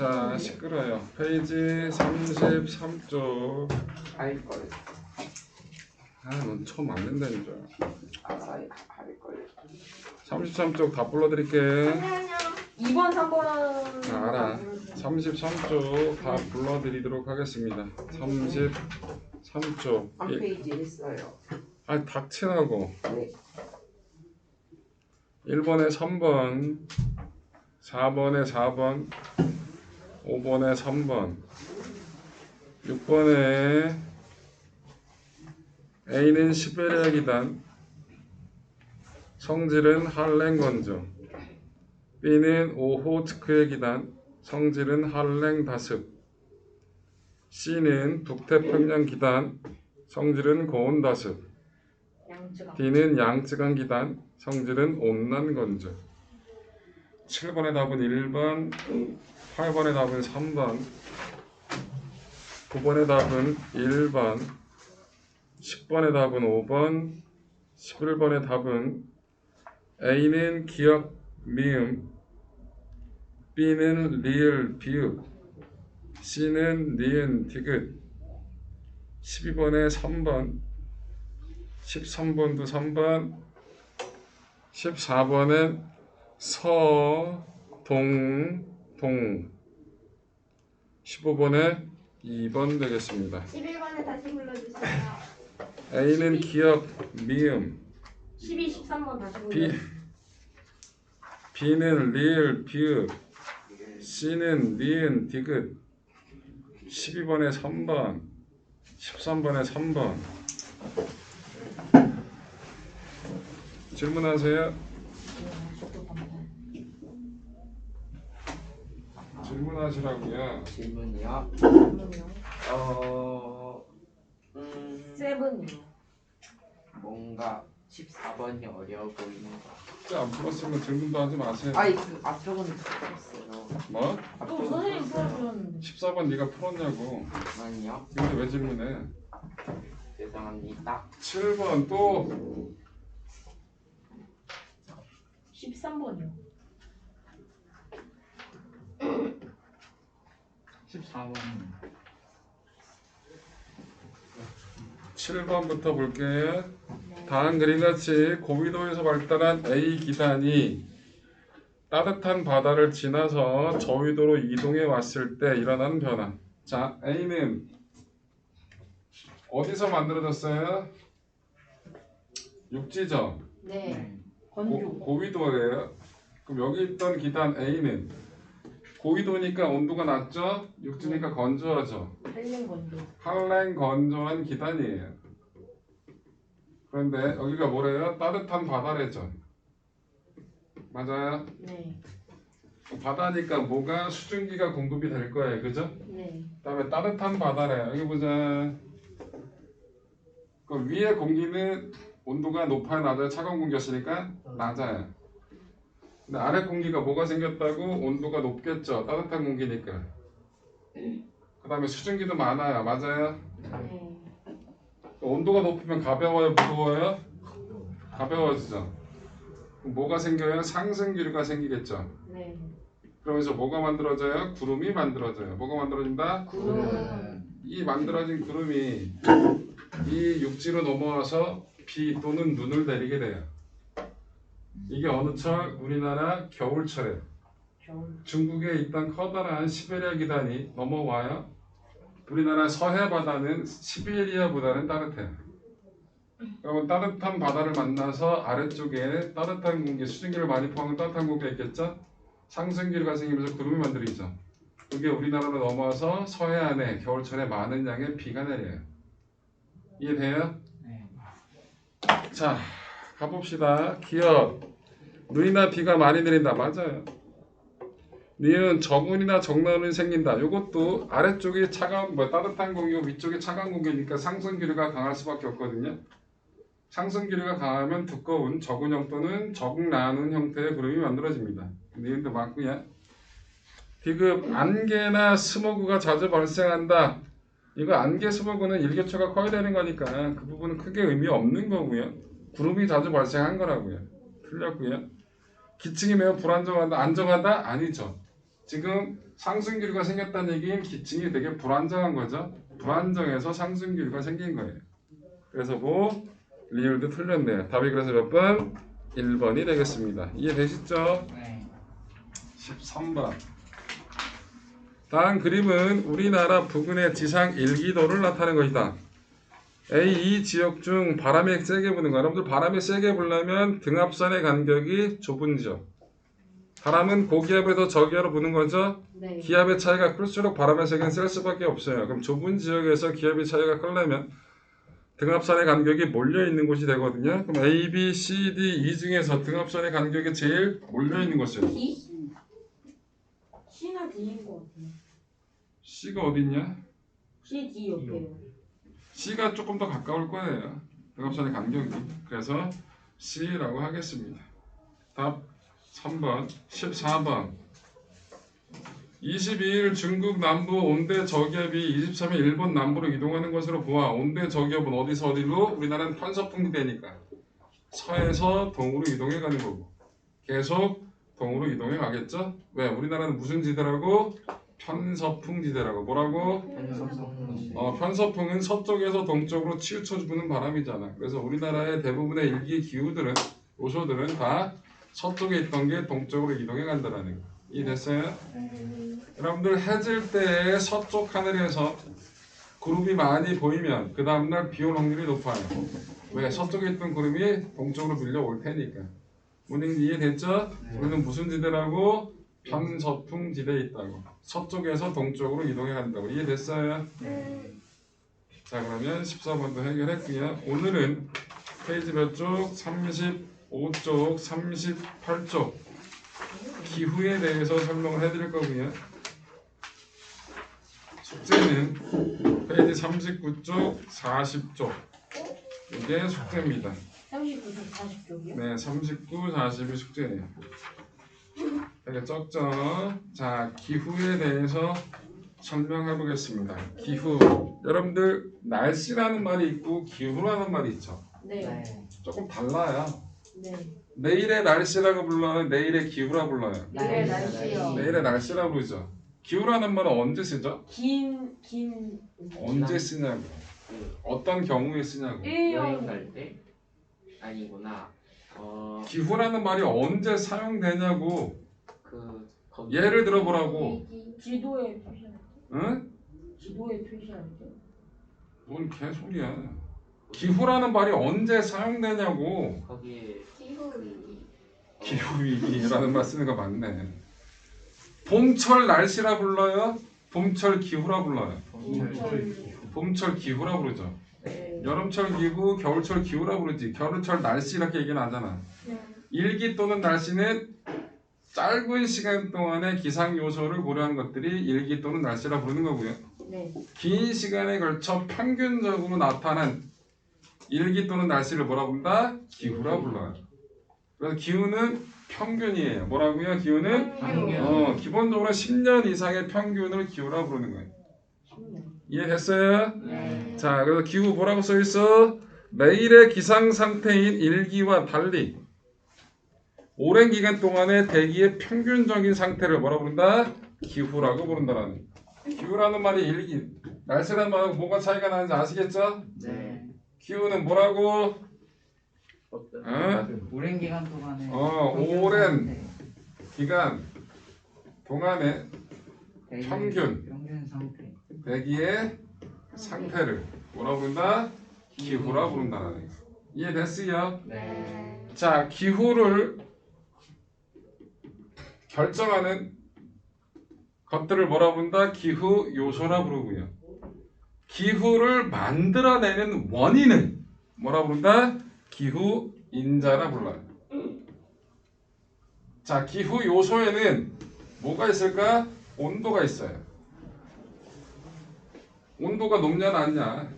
자, 시끄러요. 페이지 33쪽. 할걸. 넌 처음 안 된다는 줄. 할걸. 33쪽 다 불러드릴게. 2번, 3번. 알아. 33쪽 다 불러드리도록 하겠습니다. 33쪽. 한 페이지 했어요. 닥치라고. 네. 1번에 3번, 4번에 4번, 5번에 3번, 6번에 A는 시베리아 기단, 성질은 할랭 건조, B는 오호츠크의 기단, 성질은 할랭 다습, C는 북태평양 기단, 성질은 고온 다습, D는 양쯔강 기단, 성질은 온난 건조. 7번의 답은 1번, 8번의 답은 3번, 9번의 답은 1번, 10번의 답은 5번, 11번의 답은 A는 기역 미음, B는 리을 비읍, C는 니은 디귿, 12번에 3번, 13번도 3번, 14번은 서, 동, 15번에 2번 되겠습니다. 11번에 다시 불러주세요. A는 기역, 미음, 12, 13번 다시 불러주세요. B는 리을, 비읍, C는 니은, 디귿, 12번에 3번, 13번에 3번. 질문하세요. 질문하시라고요. 질문이요. 세븐이요. 뭔가 14번이 어려워 보이는 거. 숙제 안 풀었으면 질문도 하지 마세요. 그 앞쪽은 풀었어요. 뭐? 또 선생님 풀어주셨는데. 14번 네가 풀었냐고. 아니요. 근데 왜 질문해? 죄송합니다. 7번 또 13번이요. 14번 7번부터 볼게요. 다음 그림같이 고위도에서 발달한 A 기단이 따뜻한 바다를 지나서 저위도로 이동해 왔을 때 일어나는 변화. 자, A는 어디서 만들어졌어요? 육지죠. 네. 건조. 고위도예요. 그럼 여기 있던 기단 A는 고위도니까 온도가 낮죠? 육지니까 건조하죠. 헬렌 건조. 한랭 건조한 기단이에요. 그런데 여기가 뭐래요? 따뜻한 바다래죠. 맞아요? 네. 바다니까 뭐가 수증기가 공급이 될 거예요. 그죠? 네. 그다음에 따뜻한 바다래. 여기 보자. 그 위에 공기는 온도가 높아야 낮아요? 차가운 공기였으니까 낮아요. 근데 아래 공기가 뭐가 생겼다고? 온도가 높겠죠. 따뜻한 공기니까. 그 다음에 수증기도 많아요. 맞아요? 네. 온도가 높으면 가벼워요? 무거워요? 가벼워지죠. 그럼 뭐가 생겨요? 상승기류가 생기겠죠. 네. 그러면서 뭐가 만들어져요? 구름이 만들어져요. 뭐가 만들어진다? 구름은 이 만들어진 구름이 이 육지로 넘어와서 비 또는 눈을 내리게 돼요. 이게 어느 철? 우리나라 겨울철에 겨울. 중국에 있던 커다란 시베리아 기단이 넘어와요. 우리나라 서해 바다는 시베리아보다는 따뜻해요. 그러면 따뜻한 바다를 만나서 아래쪽에 따뜻한 공기, 수증기를 많이 포함한 따뜻한 공기가 있겠죠? 상승기류가 생기면서 구름이 만들어지죠. 그게 우리나라로 넘어와서 서해안에 겨울철에 많은 양의 비가 내려요. 이해돼요? 네. 자, 가봅시다. 기억. 눈이나 비가 많이 내린다. 맞아요. 니은 적운이나 적나운이 생긴다. 이것도 아래쪽이 따뜻한 공기고 위쪽이 차가운 공기니까 상승기류가 강할 수밖에 없거든요. 상승기류가 강하면 두꺼운 적운형 또는 적나운 형태의 구름이 만들어집니다. 니은도 맞고요. 디귿 안개나 스모그가 자주 발생한다. 이거 안개 스모그는 일교차가 커야 되는 거니까 그 부분은 크게 의미 없는 거고요. 구름이 자주 발생한 거라고요. 틀렸고요. 기층이 매우 불안정하다. 안정하다? 아니죠. 지금 상승기류가 생겼다는 얘기는 기층이 되게 불안정한 거죠. 불안정해서 상승기류가 생긴 거예요. 그래서 뭐 리을도 틀렸네요. 답이 그래서 몇 번? 1번이 되겠습니다. 이해되시죠? 네. 13번. 다음 그림은 우리나라 부근의 지상 일기도를 나타낸 것이다. A, 이 지역 중 바람이 세게 부는 거. 여러분들 바람이 세게 불려면 등압선의 간격이 좁은 지역. 바람은 고기압에서 저기압으로 부는 거죠. 네. 기압의 차이가 클수록 바람의 세기는 셀 수밖에 없어요. 그럼 좁은 지역에서 기압의 차이가 크려면 등압선의 간격이 몰려있는 곳이 되거든요. 그럼 A, B, C, D, E 중에서 등압선의 간격이 제일 몰려있는 곳이에요. D? C나 D인 것 같아요. C가 어디 있냐? C, D 옆에요. C가 조금 더 가까울 거예요. 등압선의 간격이. 그래서 C라고 하겠습니다. 답 3번. 14번. 22일 중국 남부 온대 저기압이 23일 일본 남부로 이동하는 것으로 보아 온대 저기압은 어디서 어디로? 우리나라는 편서풍지대니까 서에서 동으로 이동해 가는 거고 계속 동으로 이동해 가겠죠? 왜? 우리나라는 무슨 지대라고? 편서풍지대라고. 뭐라고? 편서풍은 서쪽에서 동쪽으로 치우쳐 주는 바람이잖아. 그래서 우리나라의 대부분의 일기 기후들은 요소들은 다 서쪽에 있던 게 동쪽으로 이동해 간다라는 거. 이해됐어요? 여러분들 해질 때 서쪽 하늘에서 구름이 많이 보이면 그 다음날 비 올 확률이 높아요. 왜? 서쪽에 있던 구름이 동쪽으로 밀려올 테니까. 오늘 이해됐죠? 우리는 무슨 지대라고? 편서풍 지대에 있다고. 서쪽에서 동쪽으로 이동해 간다고. 이해됐어요? 자, 그러면 14번도 해결했고요. 오늘은 페이지 몇 쪽? 35쪽, 38쪽 기후에 대해서 설명을 해드릴 거고요. 숙제는 페이지 39쪽, 40쪽 이게 숙제입니다. 39점 40쪽이요? 네, 39, 40이 숙제예요. 되게 적죠? 자, 기후에 대해서 설명해 보겠습니다. 기후. 여러분들 날씨라는 말이 있고 기후라는 말이 있죠. 네. 조금 달라요. 네. 내일의 날씨라고 불러요? 내일의 기후라 불러요? 내일의 날씨요. 내일의 날씨라고 부르죠. 기후라는 말은 언제 쓰죠? 긴 언제 쓰냐고. 어떤 경우에 쓰냐고. 여행 1년 갈 때? 아니구나. 기후라는 말이 언제 사용되냐고. 거기 예를 들어보라고. 지도에 표시할 때? 응? 지도에 표시할 때? 뭔 개소리야. 기후라는 말이 언제 사용되냐고. 거기에 기후위기라는 말 쓰는 거 맞네. 봄철 날씨라 불러요? 봄철 기후라 불러요? 봄철 기후라 부르죠. 네. 여름철 기후, 겨울철 기후라 부르지. 겨울철 날씨 이렇게 얘기는 하잖아. 일기 또는 날씨는 짧은 시간 동안의 기상 요소를 고려한 것들이 일기 또는 날씨라 부르는 거고요. 네. 긴 시간에 걸쳐 평균적으로 나타난 일기 또는 날씨를 뭐라 부른다? 기후라 불러요. 그래서 기후는 평균이에요. 뭐라고요? 기후는 평균. 기본적으로 10년 이상의 평균을 기후라 부르는 거예요. 10년. 이해됐어요? 네. 자, 그래서 기후 뭐라고 써 있어? 매일의 기상 상태인 일기와 달리 오랜 기간 동안의 대기의 평균적인 상태를 뭐라 부른다? 기후라고 부른다라는 거예요. 기후라는 말이 일기, 날씨라는 말하고 뭐가 차이가 나는지 아시겠죠? 네. 기후는 뭐라고? 오랜 기간 동안에 오랜 기간 동안의 평균. 평균 상태. 대기의 상태를 뭐라 부른다? 기후라 부른다는 거예요. 이해됐어요? 네. 자, 기후를 결정하는 것들을 뭐라 부른다? 기후 요소라 부르고요. 기후를 만들어내는 원인은 뭐라 부른다? 기후 인자라 불러요. 자, 기후 요소에는 뭐가 있을까? 온도가 있어요. 온도가 높냐 낮냐?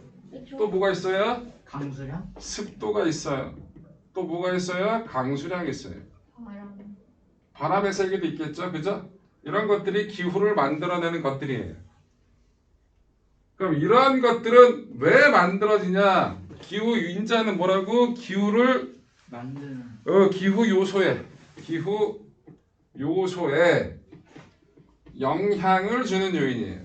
또 뭐가 있어요? 강수량? 습도가 있어요. 또 뭐가 있어요? 강수량이 있어요. 바람의 세기도 있겠죠, 그죠? 이런 것들이 기후를 만들어내는 것들이에요. 그럼 이러한 것들은 왜 만들어지냐? 기후 인자는 뭐라고? 기후를 만드는 기후 요소에 영향을 주는 요인이에요.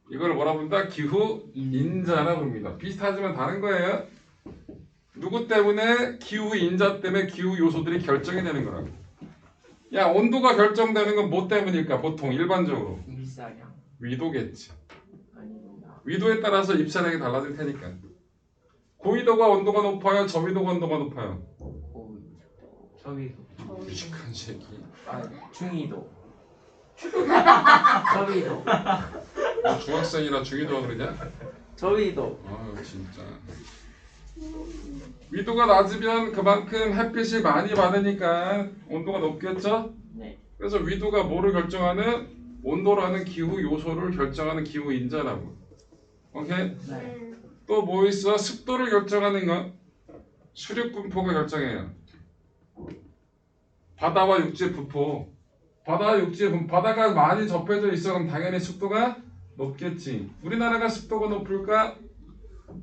이걸 뭐라 부른다? 기후 인자라 부릅니다. 비슷하지만 다른 거예요. 누구 때문에? 기후 인자 때문에 기후 요소들이 결정이 되는 거라고. 야, 온도가 결정되는 건 뭐 때문일까? 보통 일반적으로 일사량 위도겠지. 아니구나. 위도에 따라서 입사량이 달라질 테니까. 고위도가 온도가 높아요? 저위도가 온도가 높아요? 고위도. 저기도. 무식한 새끼. 아 중위도. 저위도. 너 중학생이라 중위도가 그러냐? 저위도. 아유 진짜. 위도가 낮으면 그만큼 햇빛이 많이 받으니까 온도가 높겠죠? 네. 그래서 위도가 뭐를 결정하는? 온도라는 기후 요소를 결정하는 기후 인자라고. 오케이? 네. 또 뭐 있어? 습도를 결정하는 건 수륙 분포가 결정해요. 바다와 육지의 분포. 바다와 육지의 분포. 바다가 많이 접해져 있어. 그럼 당연히 습도가 높겠지. 우리나라가 습도가 높을까?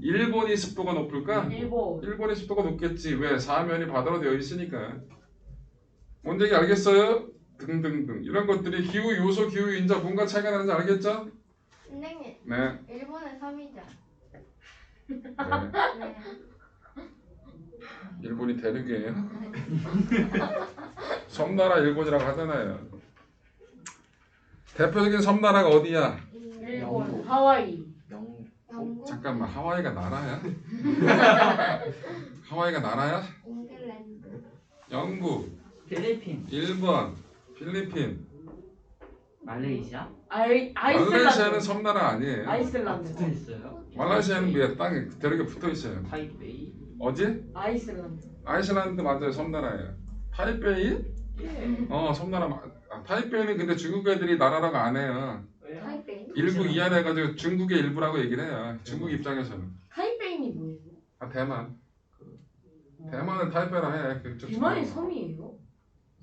일본이 습도가 높을까? 일본. 일본의 습도가 높겠지. 왜? 사면이 바다로 되어 있으니까. 뭔 얘기 알겠어요? 등등등. 이런 것들이 기후 요소, 기후 인자, 뭔가 차이가 나는지 알겠죠? 선생님, 네. 일본은 섬이죠. 네. 네. 일본이 대륙이에요. 섬나라 일본이라고 하잖아요. 대표적인 섬나라가 어디야? 일본. 영국. 하와이. 영국, 잠깐만, 하와이가 나라야? 하와이가 나라야? 잉글랜드, 영국, 필리핀. 일본, 필리핀. 말레이시아. 말레이시아는 아이슬란드. 섬나라 아니에요. 붙어 아이슬란드. 있어요. 말레이시아는 왜 땅에 대륙에 붙어 있어요. 타이베이. 어디? 아이슬란드. 아이슬란드 맞아요, 섬나라예요. 타이베이? 섬나라. 타이베이는 근데 중국 애들이 나라라고 안 해요. 왜요? 타이베이, 일부 이안해가지고 중국의 일부라고 얘기를 해요. 중국 입장에서는. 타이베이는 뭐예요? 아, 대만. 대만은 타이베이라 해. 그쪽 대만이 지금. 섬이에요?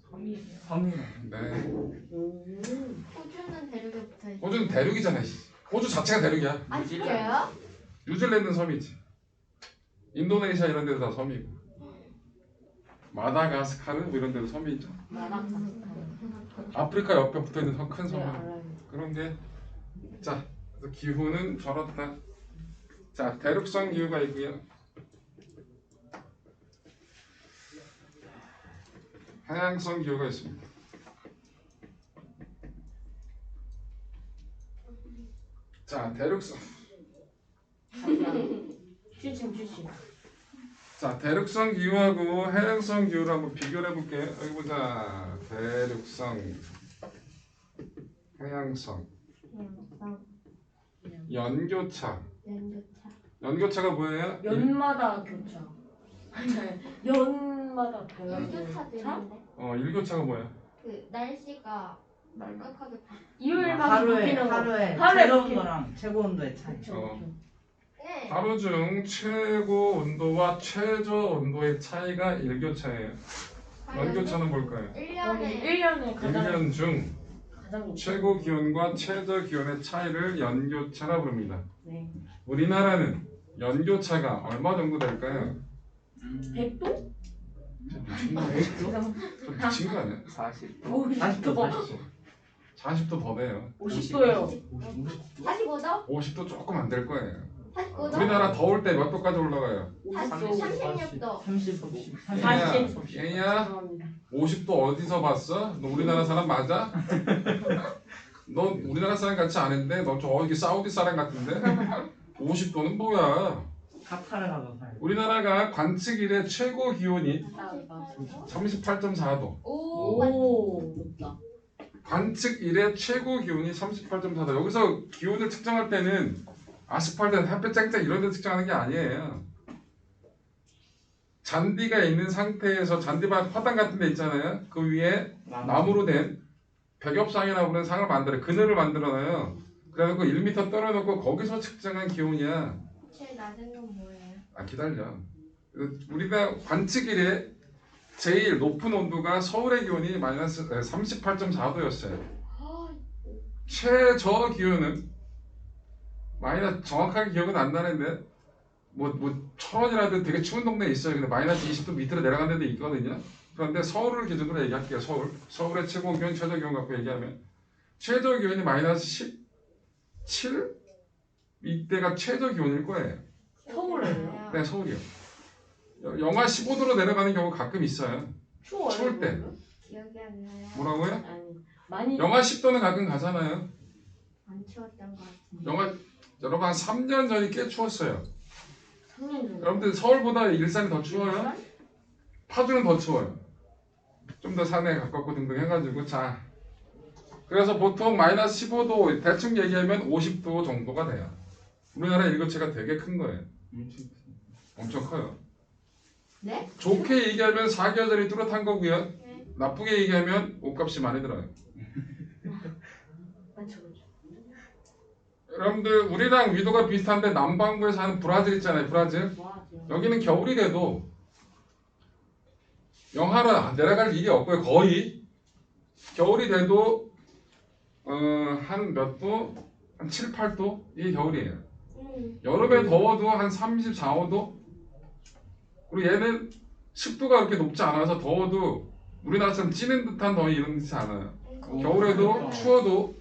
섬이에요. 섬이네. 네. 호주는 대륙에 붙어 있어요. 호주는 대륙이잖아. 씨. 호주 자체가 대륙이야. 아 진짜요? 뉴질랜드는 섬이지. 인도네시아 이런 데도 다 섬이고. 마다가스카르 뭐 이런 데도 섬이 있죠. 마다가스카르. 아프리카 옆에 붙어 있는 큰 네, 섬. 알아요. 그런 게. 자, 그래서 기후는 저렇다. 자, 대륙성 기후가 있고요. 하향성 기후가 있습니다. 자, 대륙성. 취침. 자, 대륙성 기후하고 해양성 기후를 한번 비교를 해볼게요. 여기 보자. 대륙성, 해양성, 연교차. 연교차, 연교차가 뭐예요? 연마다 교차. 연마다 달라지는 연교차도 차? 있는데 일교차가 뭐야? 그 날씨가 말끔하게 이율만 바뀌는 거. 하루에 하루에 최저 바뀌는 온도랑 최고 온도의 차이. 그쵸. 네. 하루 중 최고 온도와 최저 온도의 차이가 일교차예요. 연교차는 뭘까요? 1년에 1년에 가장 1년 중 가장 최고 기온과 최저 기온의 차이를 연교차라 부릅니다. 네. 우리나라는 연교차가 얼마 정도 될까요? 100도? 저 미친 거 아니야? 40. 50도. 40도 더 돼요. 50도예요. 45도? 50도 조금 안 될 거예요. 49도? 우리나라 더울 때 몇 도까지 올라가요? 36도 30. 40. 얘야, 죄송합니다. 50도 어디서 봤어? 너 우리나라 사람 맞아? 너 우리나라 사람 같지 않은데? 너 저 어디 사우디 사람 같은데? 50도는 뭐야? 카타르 가서 살고. 우리나라가 관측 이래 최고 기온이 38.4도. 오, 높다. 관측 이래 최고 기온이 38.4도. 여기서 기온을 측정할 때는 아스팔트, 햇볕 쨍쨍 이런 데 측정하는 게 아니에요. 잔디가 있는 상태에서 잔디밭 화단 같은 데 있잖아요. 그 위에 나무로 된 백엽상이라고 하는 상을 만들어요. 그늘을 만들어놔요. 그래갖고 1m 떨어놓고 거기서 측정한 기온이야. 제일 낮은 건 뭐예요? 아, 기다려. 우리가 관측 이래 제일 높은 온도가 서울의 기온이 마이너스 38.4도였어요. 최저 기온은 마이너스 정확하게 기억은 안 나는데 뭐 천원이라도 되게 추운 동네에 있어요. 근데 마이너스 20도 밑으로 내려간 데도 있거든요. 그런데 서울을 기준으로 얘기할게요. 서울의 최고 기온, 최저 기온 갖고 얘기하면 최저 기온이 마이너스 17? 이때가 최저 기온일 거예요. 서울에요? 네, 서울이요. 영하 15도로 내려가는 경우가 가끔 있어요. 추워요? 추울 때. 그러면? 기억이 안 나요. 뭐라고요? 아니 많이 영하 10도는 가끔 가잖아요. 안 추웠던 것 같은데. 여러분 한 3년 전이 꽤 추웠어요. 3년 전에 여러분들 서울보다 일산이 더 추워요? 파주는 더 추워요. 좀 더 산에 가깝고 등등 해가지고 자 그래서 보통 마이너스 15도 대충 얘기하면 50도 정도가 돼요. 우리나라 일교체가 되게 큰 거예요. 엄청 커요. 네? 좋게 얘기하면 사계절이 뚜렷한 거고요. 네. 나쁘게 얘기하면 옷값이 많이 들어요. 맞죠. 여러분들 우리랑 위도가 비슷한데 남반구에 사는 브라질 있잖아요. 브라질. 뭐하죠? 여기는 겨울이 돼도 영하로 내려갈 일이 없고요. 거의 겨울이 돼도 한 몇 도? 한 7, 8도? 이게 겨울이에요. 여름에 더워도 한 34, 5도? 그리고 얘는 습도가 그렇게 높지 않아서 더워도 우리나라처럼 찌는 듯한 더위 이런 듯이 않아요. 겨울에도 추워도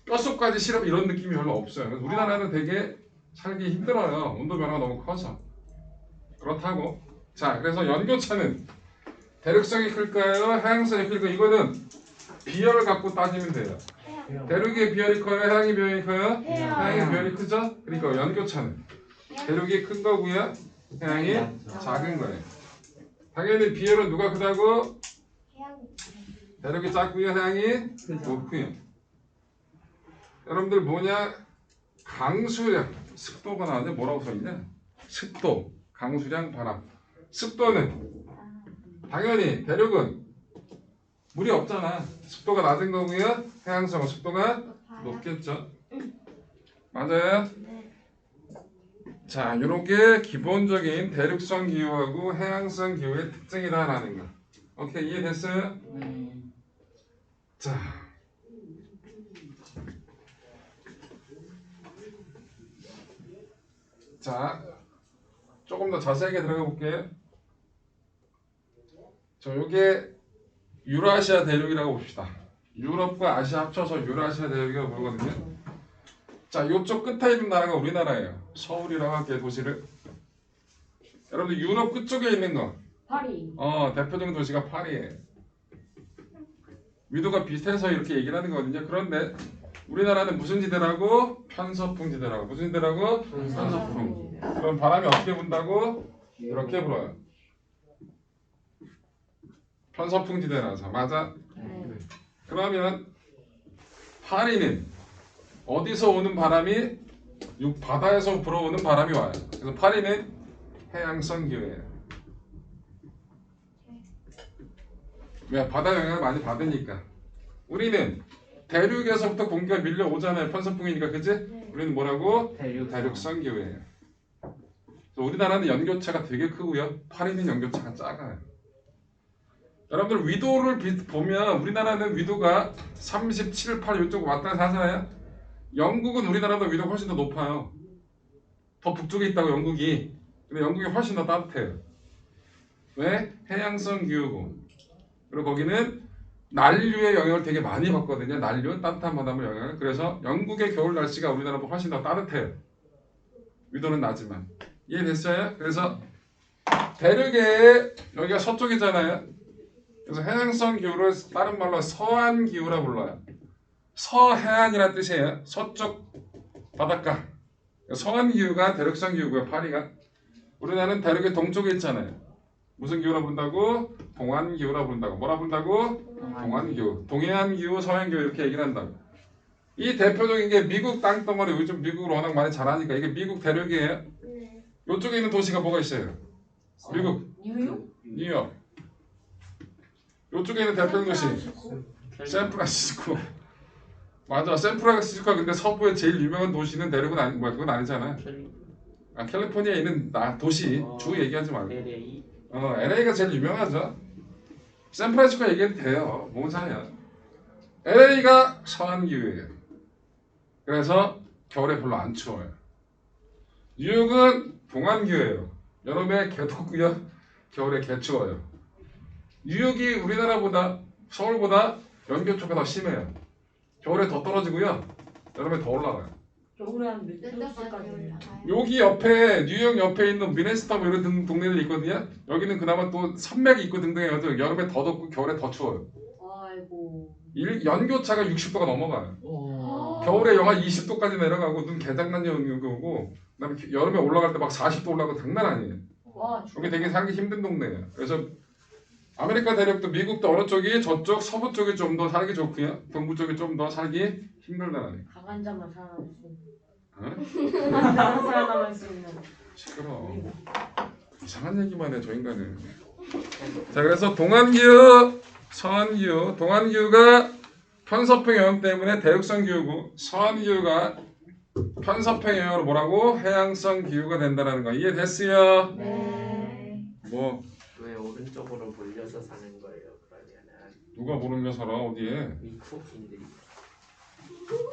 뼛속까지 시렵 이런 느낌이 별로 없어요. 그래서 우리나라는 되게 살기 힘들어요. 온도 변화가 너무 커서. 그렇다고. 자, 그래서 연교차는 대륙성이 클까요? 해양성이 클까요? 이거는 비열을 갖고 따지면 돼요. 대륙의 비열이 커요? 해양의 비열이 커요? 해양의 비열이 크죠? 그러니까 연교차는 대륙이 큰 거고요. 해양이 작은 거예요. 당연히 비열은 누가 크다고? 해양. 대륙이 작고요. 해양이 높고요. 여러분들 뭐냐? 강수량, 습도가 나왔는데 뭐라고 써있냐? 습도, 강수량, 바람. 습도는 당연히 대륙은 물이 없잖아. 습도가 낮은 거고요. 해양성은 습도가 높겠죠. 맞아요? 네. 자, 이렇게 기본적인 대륙성 기후하고 해양성 기후의 특징이다라는 거. 오케이, 이해됐어요? 자, 조금 더 자세하게 들어가 볼게요. 요게 유라시아 대륙이라고 봅시다. 유럽과 아시아 합쳐서 유라시아 대륙이라고 부르거든요. 자, 요쪽 끝에 있는 나라가 우리나라예요. 서울이라고 할게요, 도시를. 여러분들 유럽 끝쪽에 있는 거. 파리. 대표적인 도시가 파리예요. 위도가 비슷해서 이렇게 얘기를 하는 거거든요. 그런데 우리나라는 무슨 지대라고? 편서풍 지대라고. 무슨 지대라고? 편서풍. 그럼 바람이 어떻게 분다고? 이렇게 불어요. 편서풍 지대라서. 맞아? 네. 그러면 파리는 어디서 오는 바람이? 바다에서 불어오는 바람이 와요. 그래서 파리는 해양성 기후예요. 왜? 바다 영향을 많이 받으니까. 우리는 대륙에서부터 공기가 밀려오잖아요. 편서풍이니까, 그치? 우리는 뭐라고? 대륙성 기후예요. 그래서 우리나라는 연교차가 되게 크고요. 파리는 연교차가 작아요. 여러분들 위도를 보면 우리나라는 위도가 37, 8 이쪽 왔다 갔다 하잖아요. 영국은 우리나라보다 위도가 훨씬 더 높아요. 더 북쪽에 있다고 영국이. 근데 영국이 훨씬 더 따뜻해요. 왜? 해양성 기후고. 그리고 거기는 난류의 영향을 되게 많이 받거든요. 난류, 따뜻한 바닷물 영향을. 그래서 영국의 겨울 날씨가 우리나라보다 훨씬 더 따뜻해요. 위도는 낮지만. 이해됐어요? 그래서 대륙에 여기가 서쪽이잖아요. 그래서 해양성 기후를 다른 말로 서한 기후라 불러요. 서해안이라는 뜻이에요. 서쪽 바닷가. 서한 기후가 대륙성 기후고요. 파리가. 우리나라는 대륙의 동쪽에 있잖아요. 무슨 기후라 부른다고? 동안 기후라 부른다고. 뭐라 부른다고? 동안 기후. 동해안 기후, 서해안 기후 이렇게 얘기를 한다고. 이 대표적인 게 미국 땅덩어리. 요즘 미국을 워낙 많이 잘하니까 이게 미국 대륙이에요. 네. 이쪽에 있는 도시가 뭐가 있어요? 미국, 뉴욕? 뉴욕. 이쪽에 있는 대표 도시 샌프란시스코? 샌프란시스코. 맞아, 샌프란시스코가 근데 서부의 제일 유명한 도시는 대륙은 아니, 뭐야, 그건 아니잖아. 캘리포니아에 있는 도시, 주 얘기하지 말고. LA. LA가 제일 유명하죠. 샌프란시스코 얘기해도 돼요. 뭔 상이야. LA가 서한 기후예요. 그래서 겨울에 별로 안 추워요. 뉴욕은 동안 기후예요. 여름에 개 덥고요. 겨울에 개 추워요. 뉴욕이 우리나라보다 서울보다 연교 쪽이 더 심해요. 겨울에 더 떨어지고요. 여름에 더 올라가요. 겨울에 한몇 몇 도까지 도까지 올라요? 올라가요? 여기 옆에 뉴욕 옆에 있는 미네소타 뭐 이런 동네들 있거든요. 여기는 그나마 또 산맥이 있고 등등 해가지고 여름에 더 덥고 겨울에 더 추워요. 아이고. 연교차가 60도가 넘어가요. 오. 겨울에 영하 20도까지 내려가고 눈 개장난 연교고 그다음에 여름에 올라갈 때 막 40도 올라가고 장난 아니에요. 와, 여기 되게 살기 힘든 동네예요. 그래서 아메리카 대륙도 미국도 어느 쪽이 저쪽 서부 쪽이 좀 더 살기 좋고요. 동부 쪽이 좀 더 살기 힘들다는. 강한 자만 살아남을 수 있는. 어? 강한 자만 살아남을 수 있는. 시끄러. 이상한 얘기만 해 저 인간은. 자 그래서 동안기후, 서안기후. 동안기후가 편서평 영향 때문에 대륙성 기후고 서안기후가 편서평 영향으로 뭐라고? 해양성 기후가 된다는 거 이해됐어요? 네. 뭐 왜 오른쪽으로 몰려서 사는 거예요? 그러면은 누가 모르는 살아 어디에? 미국인들이.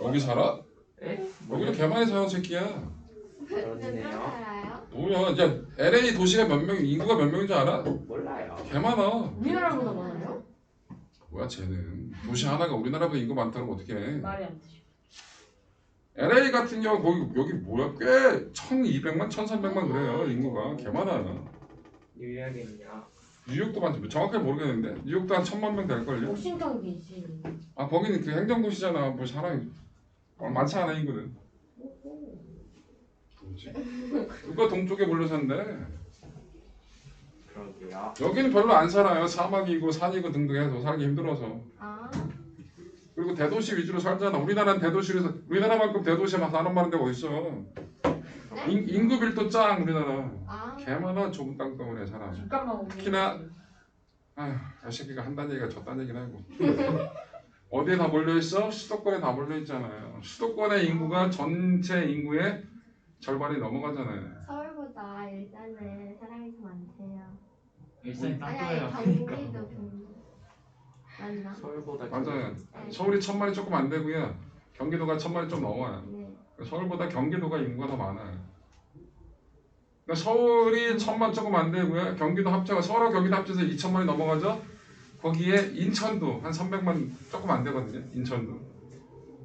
여기 살아? 에? 여기도 개만이 살아 새끼야. 몇 그렇네요. 살아요? 뭐야? 야 LA 도시가 몇 명, 인구가 몇 명인 줄 알아? 몰라요. 개 많아. 우리나라보다 많아요? 뭐야 쟤는 도시 하나가 우리나라보다 인구 많다는 거 어떻게 해? 말이 안 되죠. LA 같은 경우 거기 여기 뭐야 꽤 1,200만, 1,300만 그래요 인구가 개 많아. 뉴욕은요. 뉴욕도 많지 정확하게 모르겠는데 뉴욕도 한 1,000만 명 될걸요? 워싱턴 DC. 아 거기는 그 행정도시잖아. 뭐 사람이 많지 않아 인구는. 뭐지? 누가 동쪽에 몰려 산대? 그러게요. 여기는 별로 안 살아요. 사막이고 산이고 등등 해서 살기 힘들어서. 아, 그리고 대도시 위주로 살잖아. 우리나라는 대도시에서 우리나라만큼 대도시에만 사람 많은 데가 어딨어. 인구 밀도 짱 우리나라. 아. 개 많아 좁은 땅 때문에 사람. 잠깐만 오세요. 특히나 아휴 이 새끼가 한다는 얘기가 저딴 얘기는 하고. 어디에 다 몰려있어? 수도권에 다 몰려있잖아요. 수도권의 인구가 전체 인구의 절반이 넘어가잖아요. 서울보다 일단은 사람이 더 많대요. 일산이 아니 땅덩어리가 경기도 크니까. 맞나? 서울보다 맞아요. 네. 서울이 1,000만이 조금 안 되고요. 경기도가 1,000만이 좀 넘어요. 네. 서울보다 경기도가 인구가 더 많아요. 그러니까 서울이 1,000만 조금 안 되고요. 경기도 합쳐가 서울하고 경기도 합쳐서 2,000만이 넘어가죠. 거기에 인천도 한 300만 조금 안 되거든요. 인천도.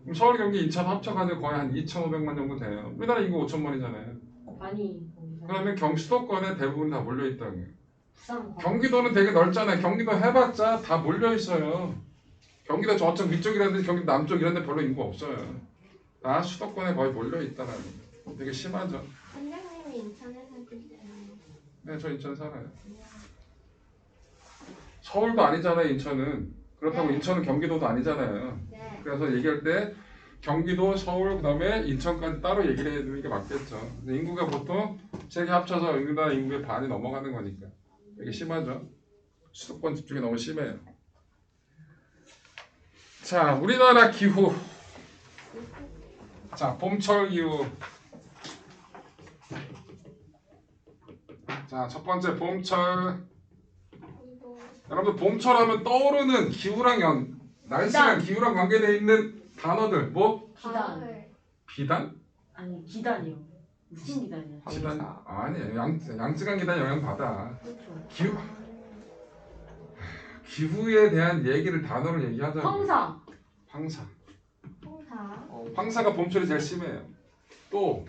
그럼 서울, 경기, 인천 합쳐가지고 거의 한 2,500만 정도 돼요. 우리나라 인구 5천만이잖아요. 많이. 그러면 수도권에 대부분 다 몰려 있다고요. 부산. 경기도는 되게 넓잖아요. 경기도 해봤자 다 몰려 있어요. 경기도 저쪽 위쪽이라든지 경기도 남쪽 이런 데 별로 인구 없어요. 다 수도권에 거의 몰려 있다는 거. 되게 심하죠. 원장님이 인천에 사시잖아요. 네, 저 인천 살아요. 서울도 아니잖아요, 인천은. 그렇다고 네. 인천은 경기도도 아니잖아요. 네. 그래서 얘기할 때 경기도, 서울, 그다음에 인천까지 따로 얘기를 해주는 게 맞겠죠. 근데 인구가 보통 세개 합쳐서 우리나라 인구의 반이 넘어가는 거니까 되게 심하죠. 수도권 집중이 너무 심해요. 자, 우리나라 기후. 자, 봄철 기후. 자, 첫 번째 봄철. 여러분들 봄철 하면 떠오르는 기후랑 날씨랑 기후랑 관계되어 있는 단어들 뭐? 기단. 비단? 아니 기단이요. 무슨 기단이요? 기단? 아니에요. 양쯔강 기단 영향 받아. 그렇죠. 기후에 대한 얘기를 단어로 얘기하자. 황사. 황사. 홍사. 황사가 봄철이 제일 심해요. 또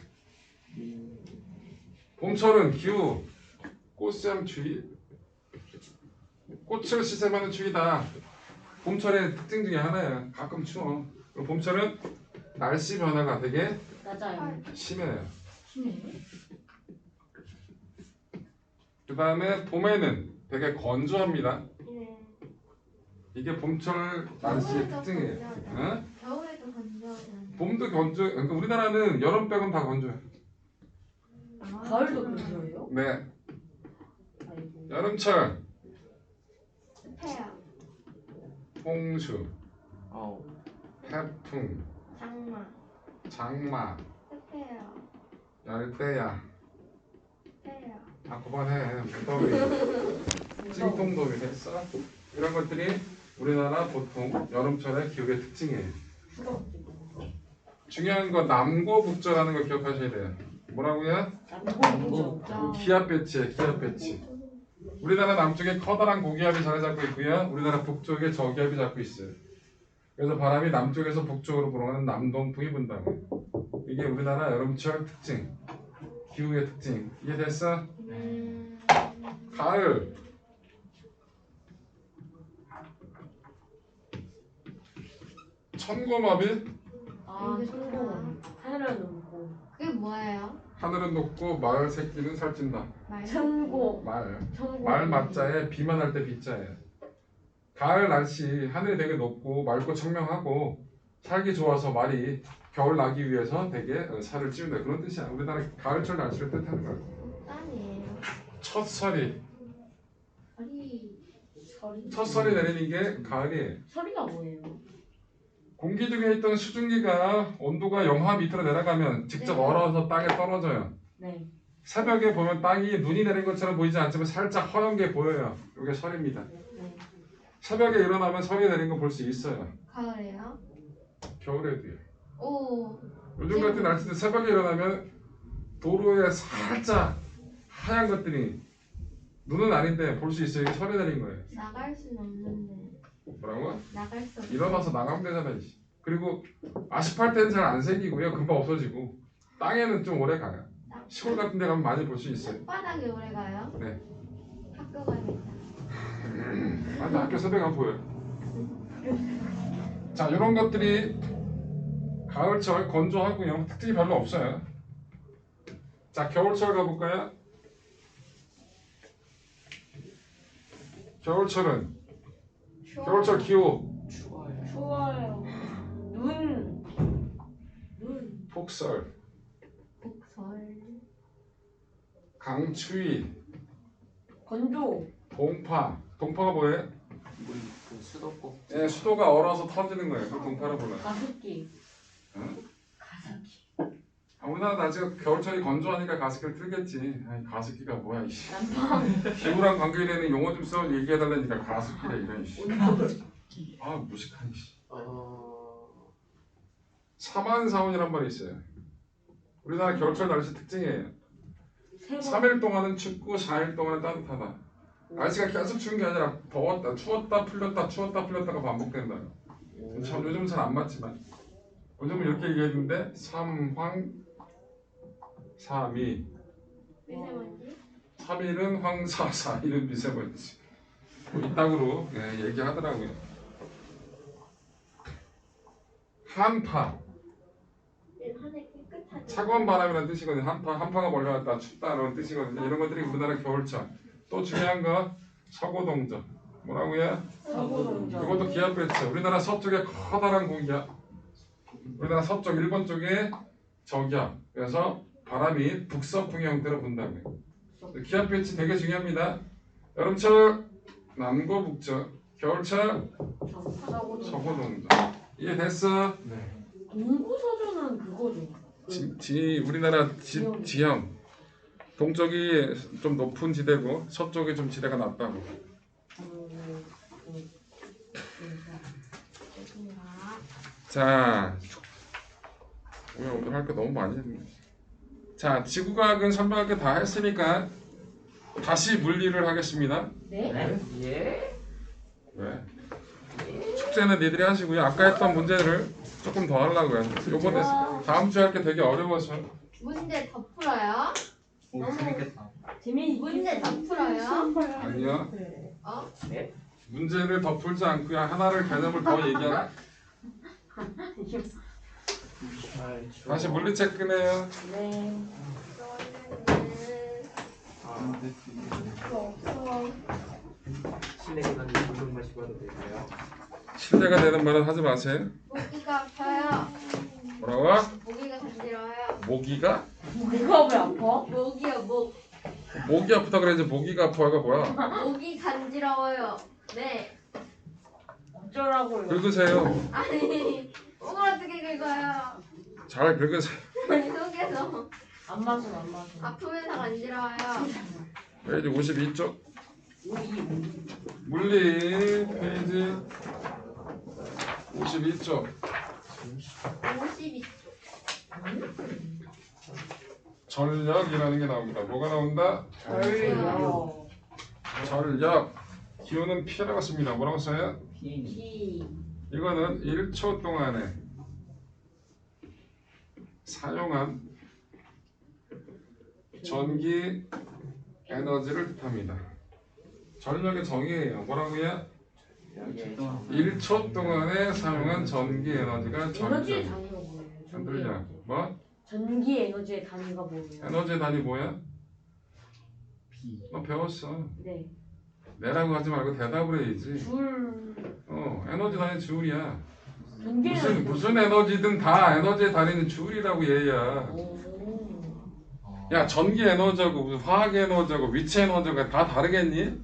봄철은 기후 꽃샘 추위. 꽃을 시샘하는 추위다. 봄철의 특징 중에 하나예요. 가끔 추워. 그리고 봄철은 날씨 변화가 되게 낮아요. 심해요. 심해. 그 다음에 봄에는 되게 건조합니다. 네. 이게 봄철 날씨의 겨울에도 특징이에요. 건조하죠. 어? 겨울에도 건조하잖아요. 봄도 건조. 그러니까 우리나라는 여름 빼곤 다 건조해. 아. 가을도 그렇죠. 네. 아이고. 여름철 습해요. 홍수, 어. 태풍, 장마. 장마, 습해요. 열대야. 습해요. 아 그만해. 무더위, 찜통더위 됐어? 이런 것들이 우리나라 보통 여름철의 기후의 특징이에요. 중요한 건 남고 북저라는 걸 기억하셔야 돼요. 뭐라고요? 남고. 기압 배치에 기압 배치. 우리나라 남쪽에 커다란 고기압이 자리 잡고 있고요. 우리나라 북쪽에 저기압이 잡고 있어요. 그래서 바람이 남쪽에서 북쪽으로 불어오는 남동풍이 분다고. 이게 우리나라 여름철 특징, 기후의 특징. 이해됐어? 가을. 천고마비. 아, 천공. 하늘을 넘고. 그게 뭐예요? 하늘은 높고 말 새끼는 살찐다. 천공. 말. 천공. 말 맞자에 비만 할 때 비자예요. 가을 날씨 하늘이 되게 높고 맑고 청명하고 살기 좋아서 말이 겨울 나기 위해서 되게 살을 찌운다 그런 뜻이야. 우리나라 가을철 날씨를 뜻하는 거야. 땀이에요. 첫설이 설이. 첫설이 내리는 게 가을이에요. 설이가 뭐예요? 공기 중에 있던 수증기가 온도가 영하 밑으로 내려가면 직접 네. 얼어서 땅에 떨어져요. 네. 새벽에 보면 땅이 눈이 내린 것처럼 보이지 않지만 살짝 허연 게 보여요. 이게 설입니다. 네. 새벽에 일어나면 설이 내린 거 볼 수 있어요. 가을에요? 겨울에도요. 오. 요즘 같은 날씨도 새벽에 일어나면 도로에 살짝 하얀 것들이 눈은 아닌데 볼 수 있어요. 이게 설이 내린 거예요. 나갈 순 없는데. 뭐라고? 나갈 수 없어. 일어나서 나가면 되잖아. 이씨. 그리고 아스팔트는 잘 안 생기고요. 금방 없어지고 땅에는 좀 오래 가요. 시골 같은 데 가면 많이 볼 수 있어요. 바닥에 오래 가요? 네. 학교 가야겠다. 아니 학교 새벽에 안 보여요. 자, 이런 것들이 가을철 건조하고요. 특징이 별로 없어요. 자, 겨울철 가볼까요? 겨울철은 겨울철 기후 추워요. 추워요. 눈. 폭설, 복설. 강추위, 건조. 동파. 동파가 뭐예요? 그 수도꼭. 예, 수도가 얼어서 터지는 거예요. 그 동파를 불러요. 가습기. 응? 가습기. 아, 우리나라 날씨가 겨울철이 건조하니까 가습기를 틀겠지. 아니, 가습기가 뭐야 이씨. 난방. 기후랑 관계되는 용어 좀 써 얘기해달라니까 가습기래 이런 씨. 아 무식한 씨. 사만사온이란 말이 있어요. 우리나라 겨울철 날씨 특징이에요. 세 번. 3일 동안은 춥고 4일 동안은 따뜻하다. 날씨가 계속 추운 게 아니라 더웠다 추웠다 풀렸다 추웠다 풀렸다가 반복된다. 참 요즘은 잘 안 맞지만 요즘은 이렇게 얘기했는데 삼황 삼이 미세먼지? 3일은 황사 4일은 미세먼지 뭐 이따구로 예, 얘기하더라고요. 한파 하늘 깨끗하게. 차가운 바람이라는 뜻이거든요. 한파가 몰려왔다 춥다라는 뜻이거든요. 이런 것들이 우리나라 겨울철. 또 중요한 거 서고동저 뭐라고요? 서고동저. 이것도 기압배치. 우리나라 서쪽에 커다란 고기압. 우리나라 서쪽 일본 쪽에 저기압. 그래서 바람이 북서풍의 형태로 분다고요. 기압배치 되게 중요합니다. 여름철 남고 북쪽, 겨울철 서고동저. 이해됐어? 네. 동부서주는 그거죠. 우리나라 지형 동쪽이 좀 높은 지대고 서쪽이 좀 지대가 낮다고. 자, 오늘 할 거 너무 많이 했네. 자, 지구과학은 설명할 게 다 했으니까 다시 물리를 하겠습니다. 네? 예? 왜? 숙제는 니들이 하시고요. 아까 했던 문제를 조금 더 하려고요. 요번에 다음 주에 할 게 되게 어려워서. 문제 더 풀어요? 오 재밌겠다. 문제 더 풀어요? 아니요. 어? 문제를 더 풀지 않고요. 하나를 개념을 더 얘기하라. 다시 물리책 꺼내요. 네. 없어. 실내가 나는 운동 마시고 와도 될까요? 실례가 되는 말은 하지 마세요. 모기가 아파요. 뭐라고? 모기가 간지러워요. 모기가? 뭐가 왜 아파? 모기요, 목. 목이 아프다 그래야지 모기가 아파가 뭐야? 목이 간지러워요. 네. 어쩌라고요? 긁으세요. 아니, 목을 어떻게 긁어요? 잘 긁으세요. 아니, 속에서. 안 맞아, 안 맞아. 아프면서 간지러워요. 페이지 52쪽. 물리 페이지 52쪽. 52초. 전력이라는 게 나옵니다. 뭐가 나온다? 전력. 전력 기호는 P라고 씁니다. 뭐라고 써요? P. P. 이거는 1초 동안에 사용한 전기 에너지를 뜻합니다. 전력의 정의예요. 뭐라고요? 여기 1초 동안에 사용한 전기 에너지가 에너지의 전력. 단위가 뭐예요? 안 들려? 뭐? 전기 에너지의 단위가 뭐예요? 에너지의 단위 뭐야? B. 너 배웠어. 네. 내라고 하지 말고 대답을 해야지. 줄. 에너지 단위 줄이야. 전기 에너지. 무슨 에너지든 다 에너지의 단위는 줄이라고 얘야. 오. 야, 전기 에너지하고 무슨 화학 에너지하고 위치 에너지가 다 다르겠니?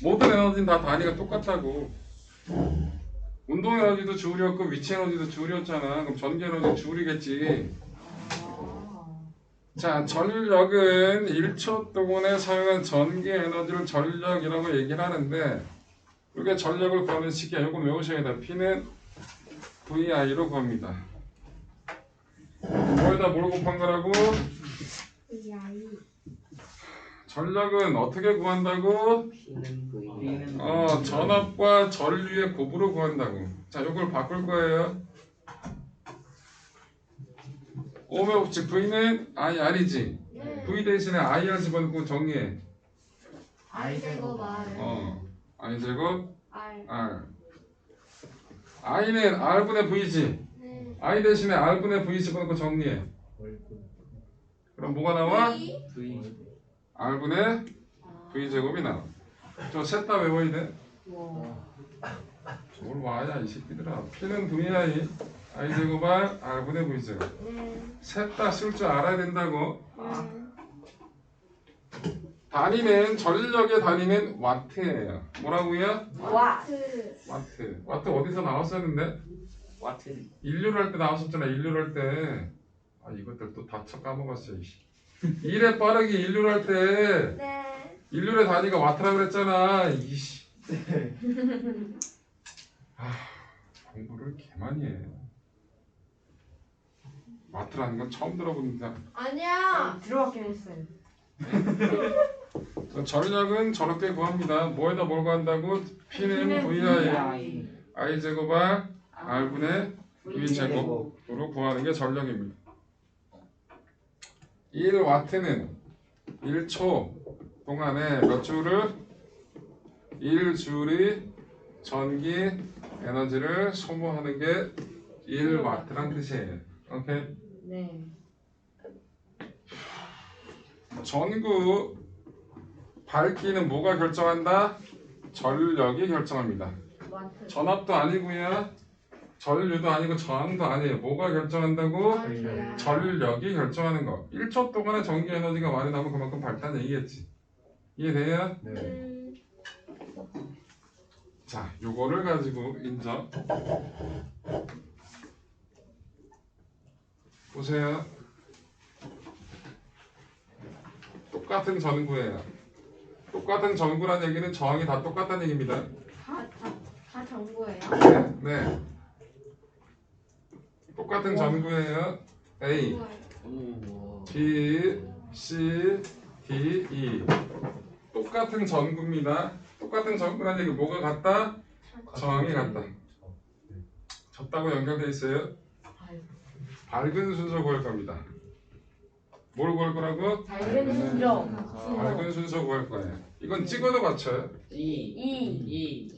모든 에너지는 다 단위가 똑같다고. 운동 에너지도 줄이었고 위치 에너지도 줄이었잖아. 그럼 전기 에너지 줄이겠지. 아. 자, 전력은 1초 동안에 사용한 전기 에너지를 전력이라고 얘기를 하는데 이게 전력을 구하는 식이야. 이거 외우셔야 돼. P는 VI로 구합니다. 거기다 뭘 곱한 거라고? VI. 전력은 어떻게 구한다고? P는 V. B는 전압과 전류의 곱으로 구한다고. 자, 이걸 바꿀 거예요. 오음의 법칙 V는 IR이지. 네. V 대신에 IR 집어넣고 정리해. I 제곱 R. I 제곱 R. R. I는 R분의 V지. 네. I 대신에 R분의 V 집어넣고 정리해. 그럼 뭐가 나와? V. V. R분의 V 제곱이 나와. 저 셋 다 외워야 돼. 와. 뭘 와야 이 새끼들아. P는 VI, I 제곱 R, R분의 V 제곱. 네. 셋 다 쓸 줄 알아야 된다고. 네. 단위는 전력의 단위는 와트예요. 뭐라고요? 와트. 와트. 와트 어디서 나왔었는데? 와튼. 인류를 할 때 나왔었잖아. 인류를 할 때. 아 이것들 또 다 까먹었어. 일의 빠르기 인류를 할 때 네. 인류의 단위가 와트라고 그랬잖아. 이씨. 공부를 개 많이 해. 와트라는 건 처음 들어봅니다. 아니야. 들어갔긴 했어요. 전력은 저렇게 구합니다. 뭐에다 뭘 구한다고? P는 VI, I 제곱과 R분의 V 제곱으로 구하는 게 전력입니다. 1와트는 1초 동안에 몇 줄을? 1줄이 전기 에너지를 소모하는 게 1와트란 뜻이에요. 오케이? 네. 전구 밝기는 뭐가 결정한다? 전력이 결정합니다. 와트. 전압도 아니고요. 전류도 아니고 저항도 아니에요. 뭐가 결정한다고? 전력이 결정하는 거. 1초 동안에 전기 에너지가 많이 나면 그만큼 밝다는 얘기겠지. 이해돼요? 자, 요거를 가지고 인정. 보세요. 똑같은 전구예요. 똑같은 전구란 얘기는 저항이 다 똑같다는 얘기입니다. 다 정보예요. 네. 똑같은 전구예요. A, 오. B, C, D, E. 똑같은 전구입니다. 똑같은 전구란 얘기 뭐가 같다? 저항이 같다. 졌다고 연결돼 있어요. 밝은 순서 구할 겁니다. 뭘 구할 거라고? 밝은 순정. 밝은 순서 구할 거예요. 이건 찍어도 맞춰요. 이.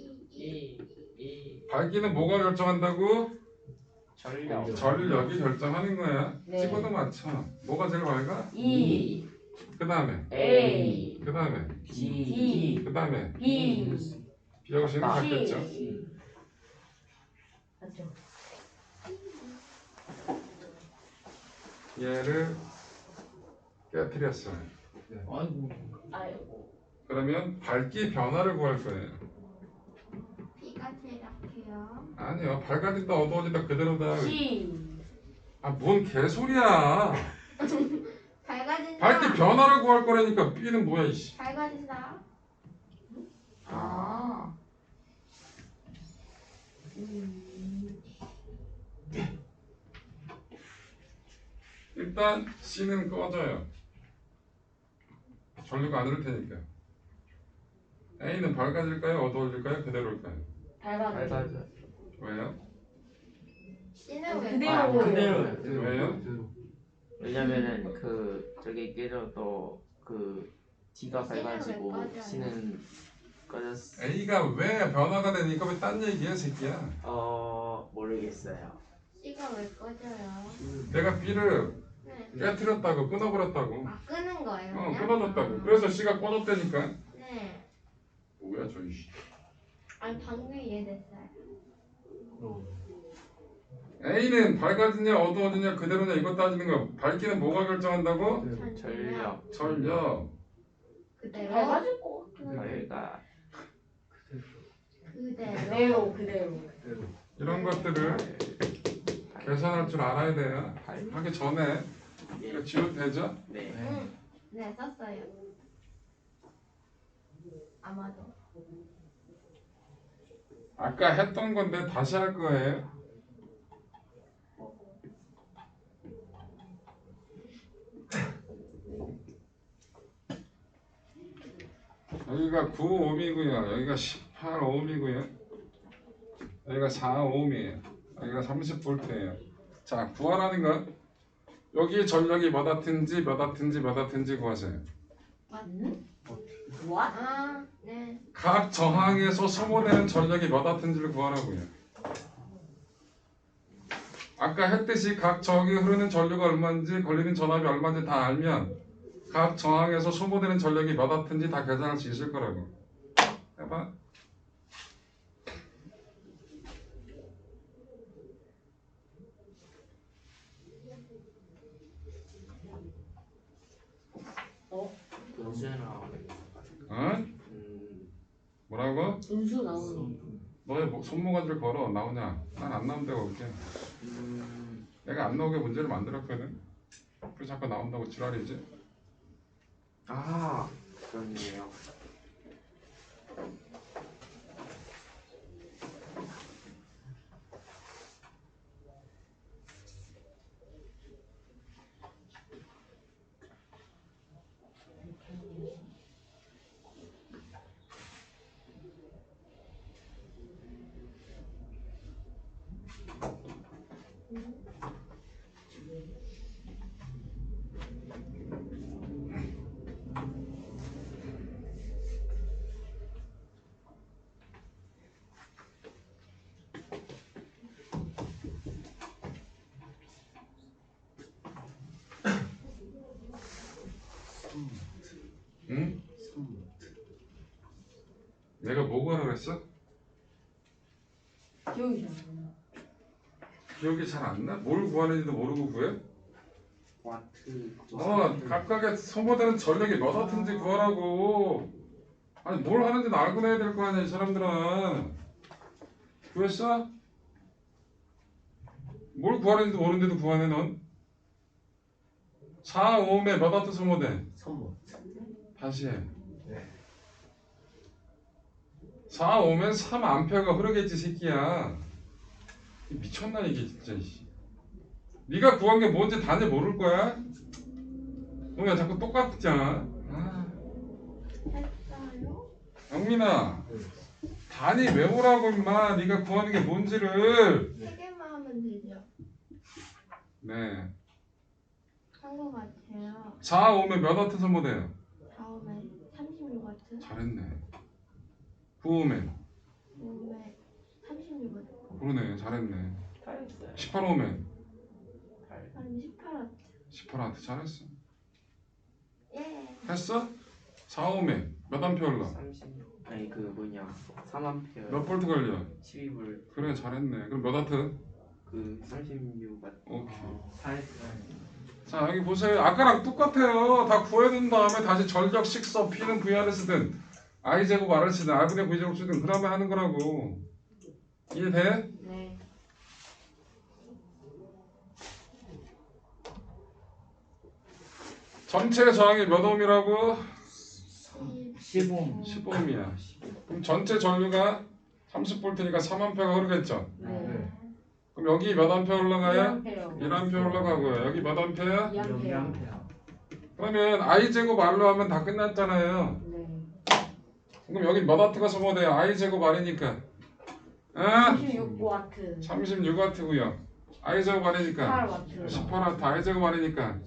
밝기는 뭐가 결정한다고? 전력. 전력이 결정하는 거야. 네. 찍어도 맞춰. 뭐가 제일 밝아? 이. 그 다음에 A. 그 다음에 D. 그 다음에 B. B하고 C는 C. 같겠죠. 맞죠? 얘를 깨뜨렸어요. 아이고. 아이고. 그러면 밝기 변화를 구할 거예요. B가 제일 약해요. 아니요. 밝아진다 어두워진다 그대로다. C. 아 뭔 개소리야. 밝아진다. 밝기 변화를 구할 거라니까. B는 뭐야 이씨. 밝아진다. 아. 일단 C는 꺼져요. 전류가 안 흐를 테니까. A는 밝아질까요? 어두워질까요? 그대로일까요? 밝아져. 밝아져. 왜요? C는 왜 그대로. 아, 그대로요. 왜요? 왜냐면은 그 저기 깨져도 그 D가 C는 왜 밝아지고 꺼져요? C는 꺼졌어. A가 왜 변화가 되니까 왜 딴 얘기야 새끼야? 모르겠어요. C가 왜 꺼져요? 내가 B를 네. 깨트렸다고 끊어버렸다고. 아 끄는 거예요? 그냥? 끊어졌다고. 그래서 C가 꺼졌다니까. 네. 뭐야 저 이씨. 아니 방금 이해됐어요. A는 밝아지냐 어두워지냐 그대로냐 이거 따지는 거. 밝기는 뭐가 결정한다고? 전력. 전력. 그대로. 밝아질 것 같긴 한데. 밝아. 그대로. 그대로. 이런 것들을 계산할 줄 알아야 돼요. 하기 전에 이거 지워도 되죠? 네. 응. 네 썼어요. 아마도. 아까 했던 건데 다시 할 거예요. 여기가 9옴이고요. 여기가 18옴이고요. 여기가 4옴이에요. 여기가 30V예요. 자, 구하라는 건 여기 전력이 몇 와트인지 몇 와트인지 몇 와트인지 구하세요. 뭐? 아 네. 각 저항에서 소모되는 전력이 몇 와트인지를 구하라고요. 아까 했듯이 각 저항에 흐르는 전류가 얼마인지 걸리는 전압이 얼마인지 다 알면 각 저항에서 소모되는 전력이 몇 와트인지 다 계산할 수 있을 거라고. 해봐. 은수 나오네. 어? 뭐라고? 은수 나오는. 너의 손모가지를 걸어 나오냐? 난 안 나온다고 올게. 내가 안 나오게 문제를 만들었거든. 왜 자꾸 나온다고 지랄이지? 아, 그렇네요. 응? 내가 뭐 구하라 그랬어? 기억이 잘 안 나. 기억이 잘 안 나? 뭘 구하는지도 모르고 구해? 와트. 각각의 소모되는 전력이 몇 와트인지 구하라고. 아니 뭘 하는지는 알고 내야 될 거 아니야 이 사람들은. 구했어? 뭘 구하는지도 모르는데도 구하네 넌. 4옴에 몇 와트 소모돼? 다시 해. 4옴엔 3A가 흐르겠지 새끼야. 미쳤나 이게 진짜. 네가 구한 게 뭔지 단지 모를 거야? 너 왜 자꾸 똑같잖아. 했어요? 영민아, 단위 외우라고 임마. 네가 구하는 게 뭔지를. 세 개만 하면 되죠. 네. 한 거 같아요. 4옴에 몇 와트 소모돼요? 다음에 36와트. 잘했네. 9옴에 다음에 36와트. 그러네. 잘했네. 잘했어요. 18옴에 아니면 18와트. 18와트 잘했어. 예. 했어? 4옴에 몇 암페어 흘러? 36. 아니 그 뭐냐. 3암페어. 몇 볼트 걸려? 12V. 그래 잘했네. 그럼 몇 와트? 그 36W. 오케이. 잘했어요. 자 여기 보세요. 아까랑 똑같아요. 다 구해둔 다음에 다시 전력 식서 P는 VR을 쓰든 I제곱 R을 쓰든 R분의 V제곱 쓰든 그 다음에 하는 거라고. 이해돼? 네. 전체 저항이 몇 옴이라고? 15. 15옴이야. 그럼 전체 전류가 30V니까 3A가 흐르겠죠. 네. 그럼 여기 몇 암페어 올라가요? 1암페어. 1A 올라가고요. 여기 몇 암페어? 2암페어. 그러면 I제곱 R로 하면 다 끝났잖아요. 네. 그럼 여기 몇 와트가 소모돼요? I 제곱 R이니까. 아? 36와트. 36와트고요. I 제곱 R이니까 8와트. 18와트. I 제곱 R이니까.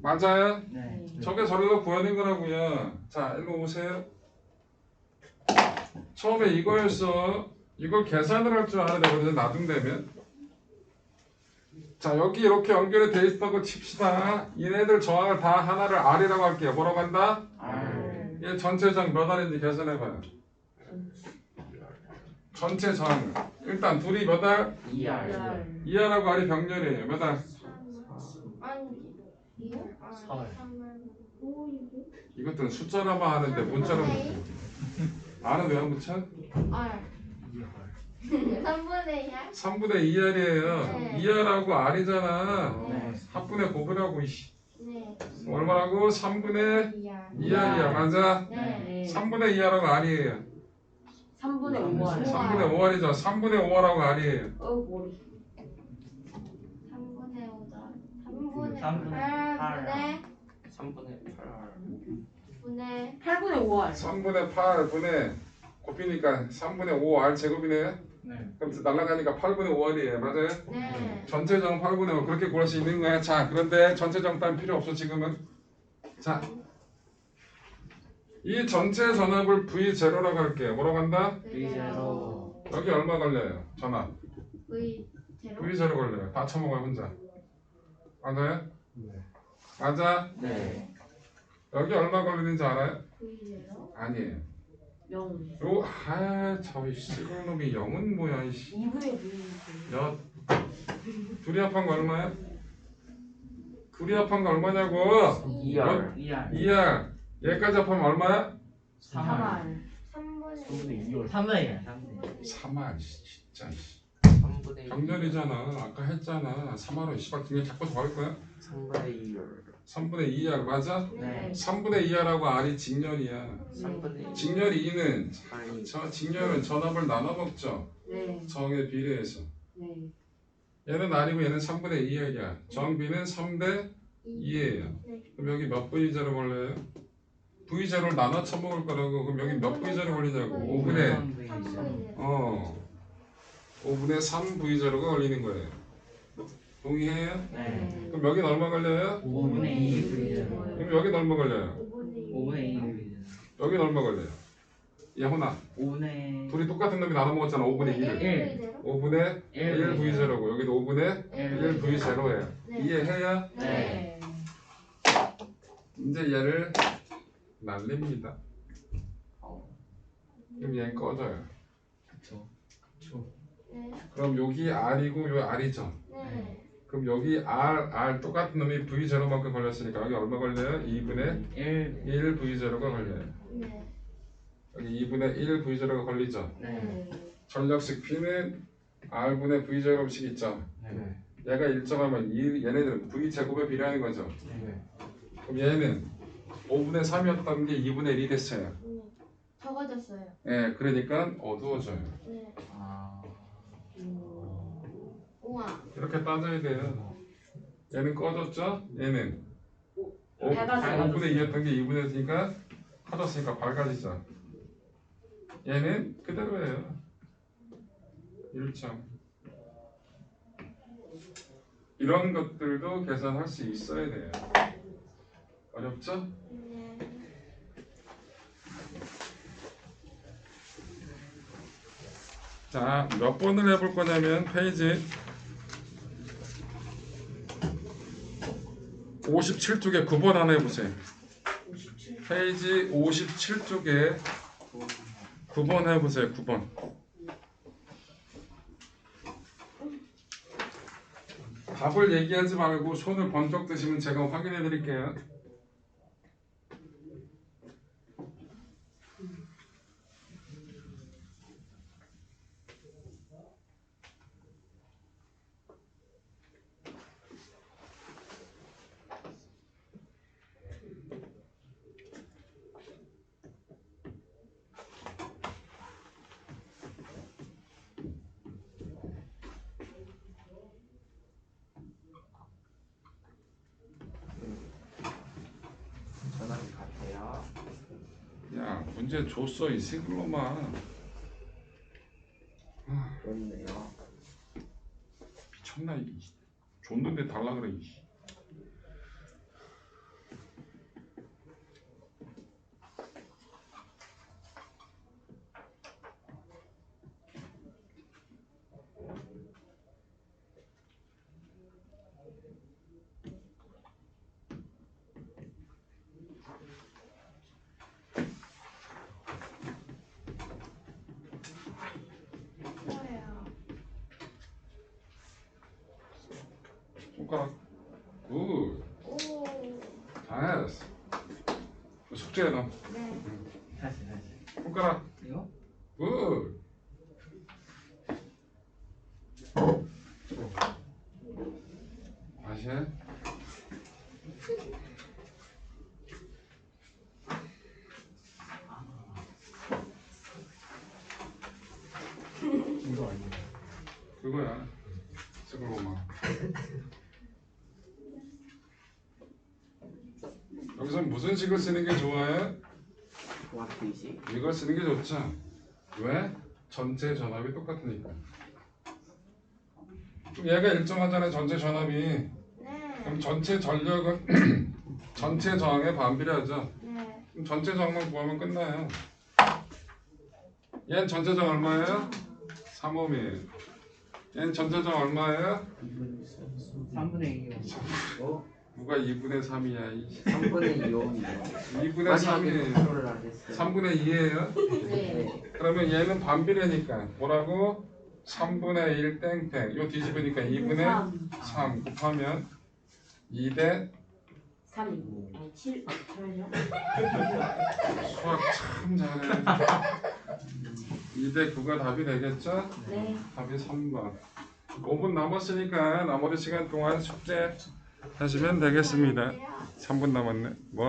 맞아요? 네. 저게 저래서 구하는 거라고요. 자, 일로 오세요. 처음에 이거였어. 이걸 계산을 할 줄 알아야 되거든요. 나중되면. 자, 여기 이렇게 연결이 돼 있다고 칩시다. 얘네들 저항을 다 하나를 R이라고 할게요. 뭐라고 한다? R. 얘 전체 저항 몇 R인지 계산해봐요. 전체 저항. 일단 둘이 몇 R? 2R 2R하고 R이 병렬이에요. 몇 R? 아니 이거? 설. 3을 이것들은 숫자로만 하는데 문자로 R은 왜 안 붙여? R 3분의 2R? 3분의 2R이에요. 네. 2R하고 R이잖아. 네. 합분의 곱이라고 이씨. 네 얼마라고? 3분의 2R 2R이야. 맞아? 네 3분의 2R하고 R이에요. 3분의 5와. 3분의 5R이죠. 3분의 5R하고 R이에요. 머리. 3분의 5다 3분의 3분의 8분의 3분의 8R 분의 8분의 5와. 3분의 8분의 곱이니까 3분의 5R 제곱이네. 네. 그럼 날아가니까 8분의 5R이에요. 맞아요? 네 전체 정 8분의 5 그렇게 구할 수 있는 거야. 자, 그런데 전체 정 따윈 필요 없어 지금은. 자, 이 전체 전압을 V0라고 할게요. 뭐라고 한다? V0. 여기 얼마 걸려요? 전압. V 제로 V0 걸려요. 다 처먹어요 혼자. 맞아요? 네. 맞아? 네 여기 얼마 걸리는지 알아요? V 제로 아니에요. 0. 저이 씨발 놈이 0은 뭐야 이씨. 2분의 2. 야, 둘이 합한 거 얼마야? 둘이 합한 거 얼마냐고? 2R 2R. 2R. 얘까지 합하면 얼마야? 3R. 3분의 2R 3R. 3R 진짜 씨. 3분의 2 병렬이잖아. 아까 했잖아. 3R은 씨발 등에 자꾸 더 할 거야? 3분의 2R 3분의 2R 맞아? 네. 3분의 2R하고 R이 직렬이야. 3분의 2 직렬 2는 R이 저 직렬은 전압을 나눠 먹죠. 네. 정에 비례해서. 네. 얘는 R이고 얘는 3분의 2R이야. 정 B는 3대 2예요. 네. 그럼 여기 몇 V0 걸려요? V0를 나눠 쳐먹을 거라고. 그럼 여기 몇 V0 걸리냐고. 5분의 5분의 3 V0가 걸리는 거예요. 동의해요? 네. 그럼 여긴 얼마 걸려요? 5분의 2 V0. 그럼 여긴 얼마 걸려요? 5분의 2 V0. 여긴 얼마 걸려요? 예훈아, 5분의 둘이 똑같은 놈이 나눠 먹었잖아. 5분의 1을. 1. 5분의 1 V0고 여기도 5분의 1 V0예요. 네. 이해해요? 네. 이제 얘를 날립니다. 그럼 얘는 꺼져요. 그쵸. 네. 그럼 여기 R이고 요 R이죠. 네. 그럼 여기 R 똑같은 놈이 V0만큼 걸렸으니까 여기 얼마 걸려요? 2분의 1. 1 V0가 걸려요. 네. 여기 2분의 1 V0가 걸리죠. 네. 전력식 P는 R분의 V0씩 있죠. 네. 얘가 일정하면 얘네들은 V 제곱에 비례하는 거죠. 네. 그럼 얘는 5분의 3이었던 게 2분의 1이 됐어요. 네. 적어졌어요. 예, 그러니까 어두워져요. 네. 아. 우와. 이렇게 따져야 돼요. 얘는 꺼졌죠? 얘는 밝아져요. 5분의 2였던 게 2분의 1이니까 커졌으니까 밝아지죠. 얘는 그대로예요. 일정. 이런 것들도 계산할 수 있어야 돼요. 어렵죠? 네. 자, 몇 번을 해볼 거냐면 페이지 57쪽에 9번 하나 해보세요. 페이지 57쪽에 9번 해보세요. 9번. 답을 얘기하지 말고 손을 번쩍 드시면 제가 확인해 드릴게요. 문제 줬어 이 새끼놈아. 그렇네요. 미쳤나 이. 줬는데 달라 그래 이. 좋아요. 손가락. 굿. 오. 잘했어. 숙제해 너. 네. 다시. 손가락. 이거? 굿. 다시 해. 이거 아니에요. 그거야. 스글로마. 여기서 무슨 식을 쓰는 게 좋아해? 와트식. 이걸 쓰는 게 좋죠. 왜? 전체 전압이 똑같으니까. 그럼 얘가 일정하잖아요. 전체 전압이. 네. 그럼 전체 전력은 전체 저항에 반비례하죠. 네. 그럼 전체 저항만 구하면 끝나요. 얘는 전체 저항 얼마예요? 3옴이에요. 얘는 전체 저항 얼마예요? 3분의 2요. 어? 누가 2분의 3이야? 3분의 2온이요. 2분의 마지막에 3이 컨트롤을 안 했어요. 3분의 2예요? 네. 그러면 얘는 반비례니까 뭐라고? 3분의 1 땡땡. 요 뒤집으니까 2분의 3 곱하면 2대 3. 아니 7. 잠깐만요. 수학 참 잘해. 2대 9가 답이 되겠죠? 네. 답이 3번. 5분 남았으니까 나머지 시간 동안 숙제 하시면 되겠습니다. 3분 남았네. 뭐?